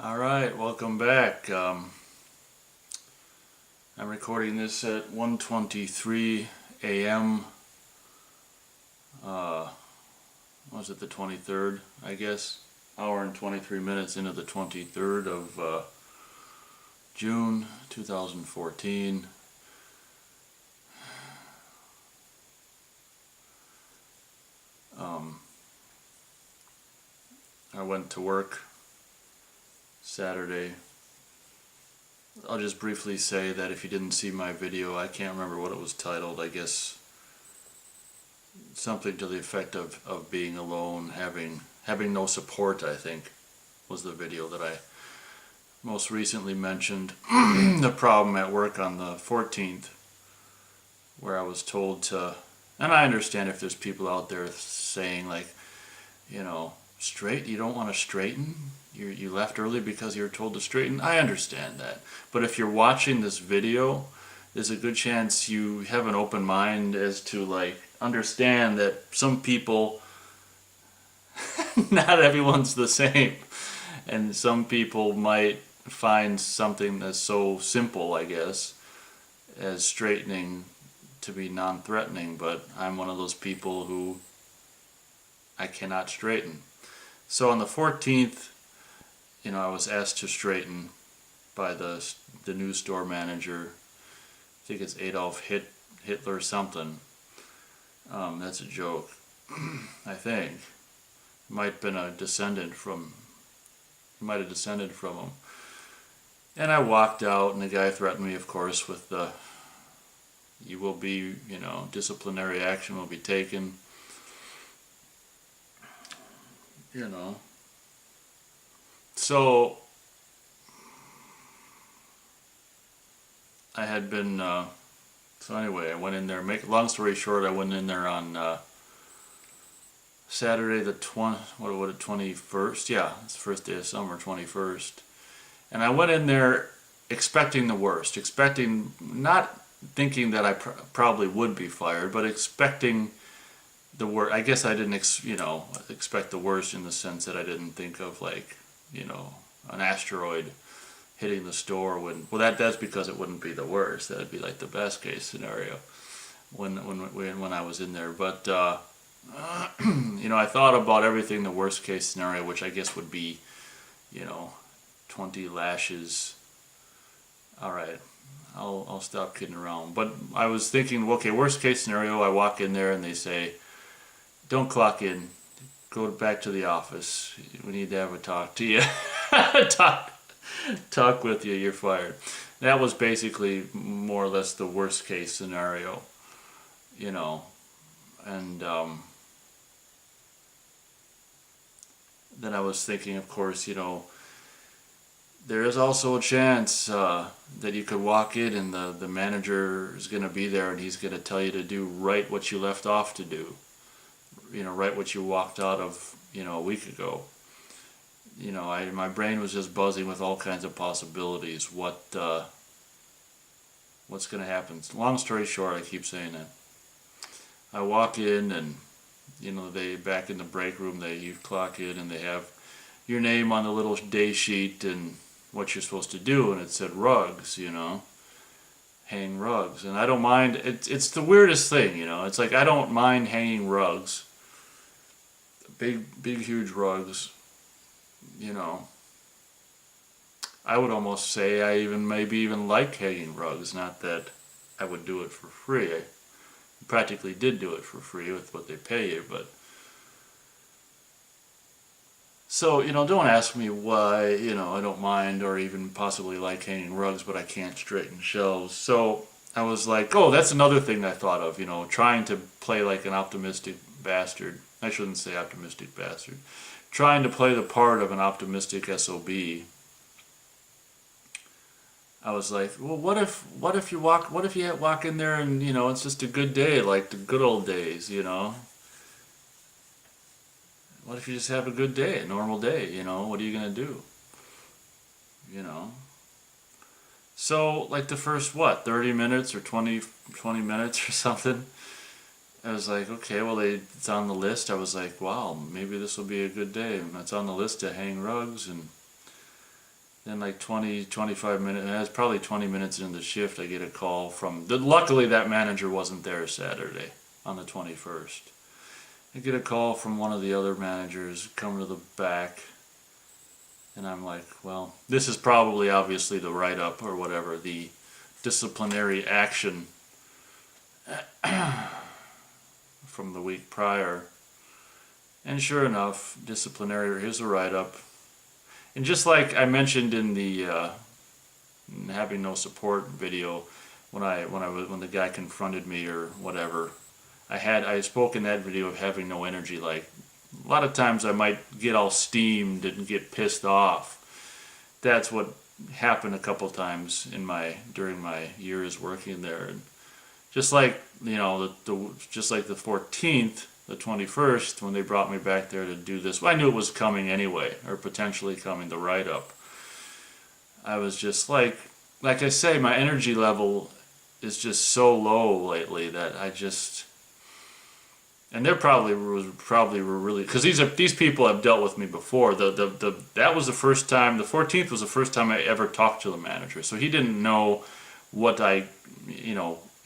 All right, welcome back. I'm recording this at 1:23 a.m. Was it the 23rd? I guess hour and 23 minutes into the 23rd of June 2014. I went to work Saturday. I'll just briefly say that if you didn't see my video, I can't remember what it was titled. I guess something to the effect of being alone, having no support, I think, was the video that I most recently mentioned. The problem at work on the 14th, where I was told to, and I understand if there's people out there saying like, you don't want to straighten? You left early because you were told to straighten? I understand that. But if you're watching this video, there's a good chance you have an open mind as to understand that some people, not everyone's the same. And some people might find something that's so simple, I guess, as straightening to be non-threatening, but I'm one of those people who I cannot straighten. So on the 14th, I was asked to straighten by the new store manager. I think it's Adolf Hitler something. That's a joke. I think. Might have been a descendant from. Might have descended from him. And I walked out, and the guy threatened me, of course, with the, you will be, disciplinary action will be taken. So I had been, so anyway, I went in there, long story short, I went in there on Saturday the 21st? Yeah, it's the first day of summer, 21st. And I went in there expecting the worst, not thinking that I probably would be fired, but expecting the worst. I guess I didn't, expect the worst in the sense that I didn't think of an asteroid hitting the store that's because it wouldn't be the worst. That'd be like the best case scenario when I was in there. But I thought about everything, the worst case scenario, which I guess would be 20 lashes. All right, I'll stop kidding around. But I was thinking, okay, worst case scenario, I walk in there and they say, don't clock in, go back to the office. We need to have a talk to you. talk with you, you're fired. That was basically more or less the worst case scenario, and then I was thinking, of course, there is also a chance that you could walk in and the manager is going to be there and he's going to tell you to do right what you left off to do. Right what you walked out of, a week ago. My brain was just buzzing with all kinds of possibilities. What's going to happen? Long story short, I keep saying that. I walk in and, they back in the break room, you clock in and they have your name on the little day sheet and what you're supposed to do, and it said rugs, hang rugs. And I don't mind, it's the weirdest thing, it's like I don't mind hanging rugs, big huge rugs, I would almost say I maybe even like hanging rugs, not that I would do it for free. I practically did do it for free with what they pay you, but so, don't ask me why, I don't mind or even possibly like hanging rugs, but I can't straighten shelves. So I was like, oh, that's another thing I thought of, trying to play like an optimistic bastard. I shouldn't say optimistic bastard. Trying to play the part of an optimistic SOB. I was like, well, what if you walk in there and, it's just a good day, like the good old days, What if you just have a good day, a normal day, what are you going to do? So, like the first, 30 minutes or 20 minutes or something, I was like, okay, well, it's on the list. I was like, wow, maybe this will be a good day. And it's on the list to hang rugs. And Then like 20, 25 minutes, and that's probably 20 minutes into the shift, I get a call from, luckily that manager wasn't there Saturday on the 21st. I get a call from one of the other managers coming to the back, and I'm like, well, this is probably obviously the write-up or whatever, the disciplinary action from the week prior. And sure enough, disciplinary, here's a write-up. And just like I mentioned in the having no support video, when the guy confronted me or whatever, I spoke in that video of having no energy. Like a lot of times I might get all steamed and get pissed off. That's what happened a couple times during my years working there. And just like just like the 14th. The 21st, when they brought me back there to do this, well, I knew it was coming anyway, or potentially coming, the write-up. I was just like I say, my energy level is just so low lately that and they're probably were really, because these people have dealt with me before. That was the first time. The 14th was the first time I ever talked to the manager, so he didn't know what I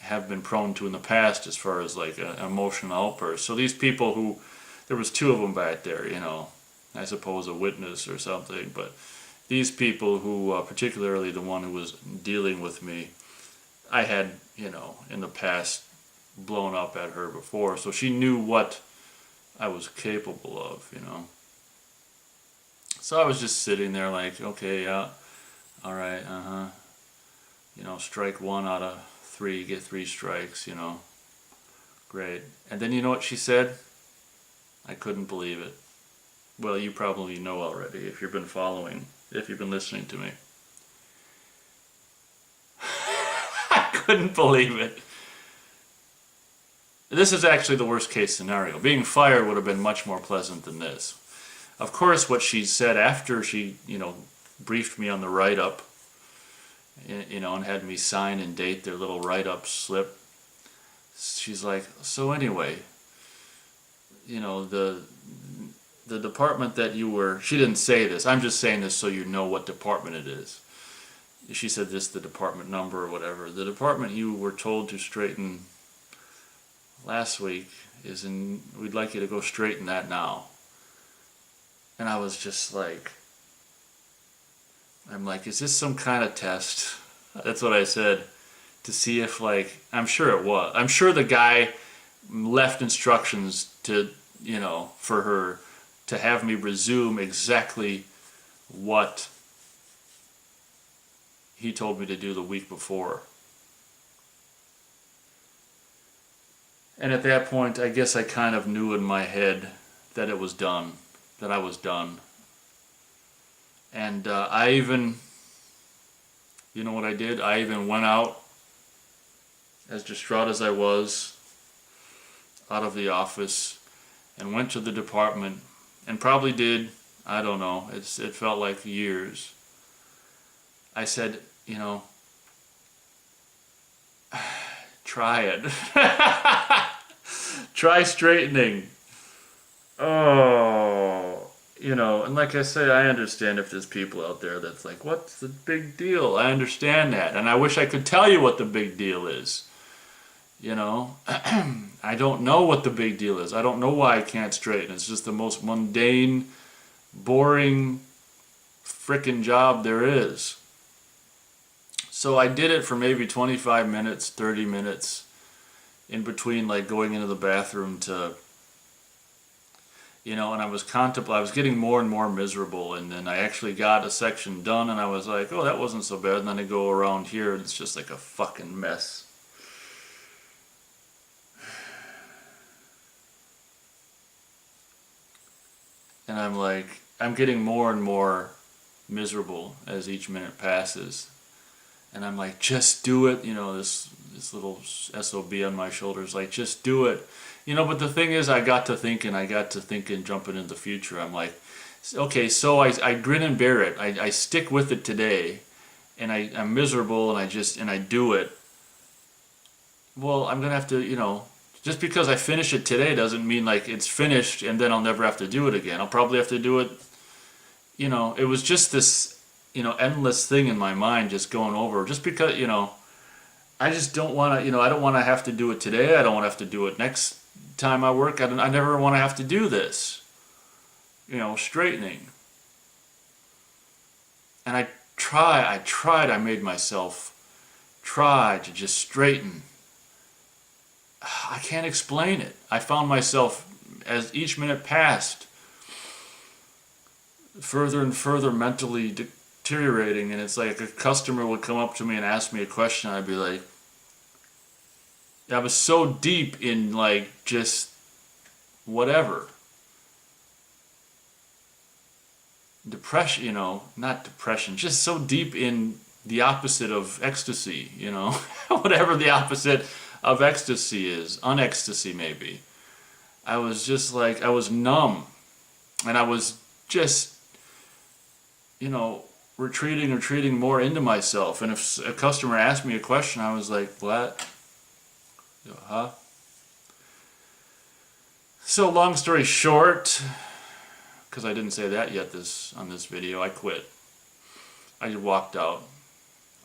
have been prone to in the past as far as like an emotional outburst. So these people there was two of them back there, I suppose a witness or something, but these people who, particularly the one who was dealing with me, I had, in the past blown up at her before, so she knew what I was capable of, So I was just sitting there like, okay, yeah, all right, strike 1 out of 3, get 3 strikes, great. And then you know what she said? I couldn't believe it. Well, you probably know already if you've been listening to me. I couldn't believe it. This is actually the worst case scenario. Being fired would have been much more pleasant than this. Of course, what she said after she, briefed me on the write-up, and had me sign and date their little write-up slip. She's like, so anyway, the department that you were, she didn't say this, I'm just saying this so you know what department it is. She said this, the department number or whatever. The department you were told to straighten last week we'd like you to go straighten that now. And I was just like, I'm like, is this some kind of test? That's what I said, to see if, I'm sure it was. I'm sure the guy left instructions to, for her to have me resume exactly what he told me to do the week before. And at that point, I guess I kind of knew in my head that it was done, that I was done. And I even, you know what I did? I even went out, as distraught as I was, out of the office and went to the department and probably did, I don't know, it felt like years. I said, try it. Try straightening. Oh. And like I say, I understand if there's people out there that's like, what's the big deal? I understand that. And I wish I could tell you what the big deal is. I don't know what the big deal is. I don't know why I can't straighten. It's just the most mundane, boring, frickin' job there is. So I did it for maybe 25 minutes, 30 minutes, in between going into the bathroom to, and I was getting more and more miserable, and then I actually got a section done, and I was like, oh, that wasn't so bad, and then I go around here, and it's just like a fucking mess. And I'm getting more and more miserable as each minute passes, and I'm like, just do it, this little SOB on my shoulders, like, just do it. But the thing is, I got to thinking, jumping into the future. I'm like, okay, so I grin and bear it. I stick with it today, and I'm miserable, and I do it. Well, I'm going to have to, just because I finish it today doesn't mean it's finished and then I'll never have to do it again. I'll probably have to do it, it was just this endless thing in my mind just going over, just because, I just don't want to, I don't want to have to do it today. I don't want to have to do it next time I work. I never want to have to do this, straightening. And I made myself try to just straighten. I can't explain it. I found myself, as each minute passed, further and further mentally deteriorating. And it's like a customer would come up to me and ask me a question. I'd be like, I was so deep in like just whatever. Depression, not depression, just so deep in the opposite of ecstasy, whatever the opposite of ecstasy is, unecstasy maybe. I was just like, I was numb, and I was just, retreating more into myself. And if a customer asked me a question, I was like, what? Huh? So long story short, because I didn't say that yet on this video, I quit. I just walked out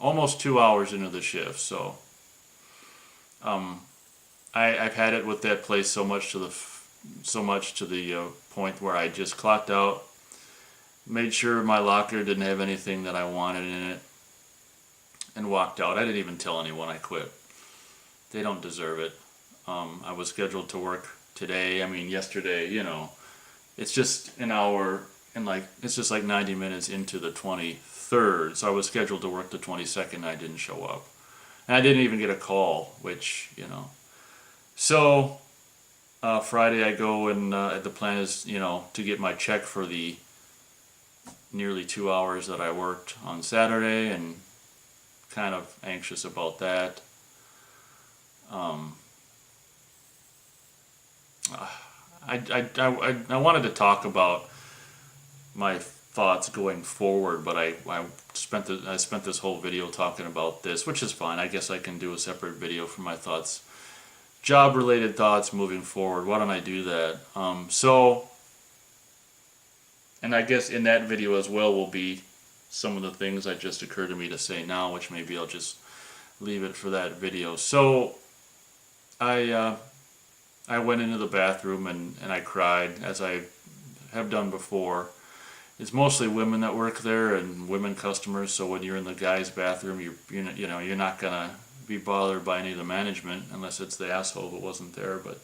almost 2 hours into the shift. So I've had it with that place so much to the point where I just clocked out, made sure my locker didn't have anything that I wanted in it, and walked out. I didn't even tell anyone I quit. They don't deserve it. I was scheduled to work today. Yesterday, it's just an hour, and it's just like 90 minutes into the 23rd. So I was scheduled to work the 22nd, and I didn't show up. And I didn't even get a call, which, So Friday I go, and the plan is, to get my check for the nearly 2 hours that I worked on Saturday, and kind of anxious about that. I wanted to talk about my thoughts going forward, but I spent this whole video talking about this, which is fine. I guess I can do a separate video for my thoughts, job-related thoughts moving forward. Why don't I do that? And I guess in that video as well will be some of the things that just occurred to me to say now, which maybe I'll just leave it for that video. So I went into the bathroom and I cried, as I have done before. It's mostly women that work there and women customers, so when you're in the guy's bathroom, you're not gonna be bothered by any of the management unless it's the asshole that wasn't there. But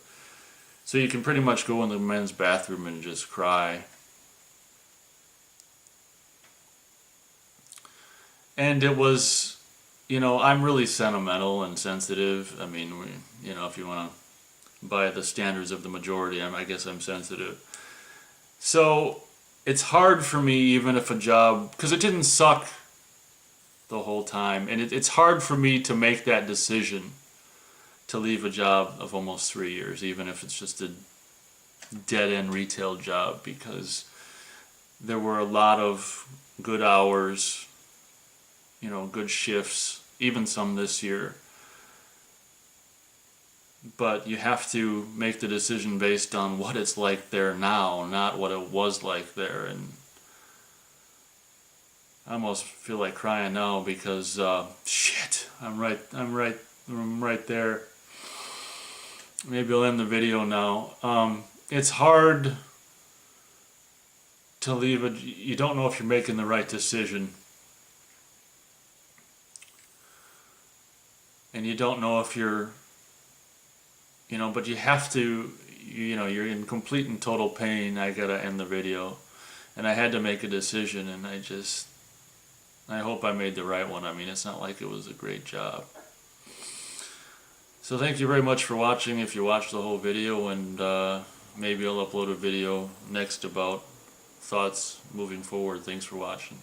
so you can pretty much go in the men's bathroom and just cry. And it was, I'm really sentimental and sensitive. If you want to, by the standards of the majority, I guess I'm sensitive. So it's hard for me, even if a job, because it didn't suck the whole time, and it's hard for me to make that decision to leave a job of almost 3 years, even if it's just a dead-end retail job, because there were a lot of good hours, good shifts, even some this year. But you have to make the decision based on what it's like there now, not what it was like there. And I almost feel like crying now because shit, I'm right there. Maybe I'll end the video now. It's hard to leave you don't know if you're making the right decision. And you don't know if you're, but you have to, you're in complete and total pain. I gotta end the video. And I had to make a decision, and I hope I made the right one. It's not like it was a great job. So thank you very much for watching, if you watched the whole video, and maybe I'll upload a video next about thoughts moving forward. Thanks for watching.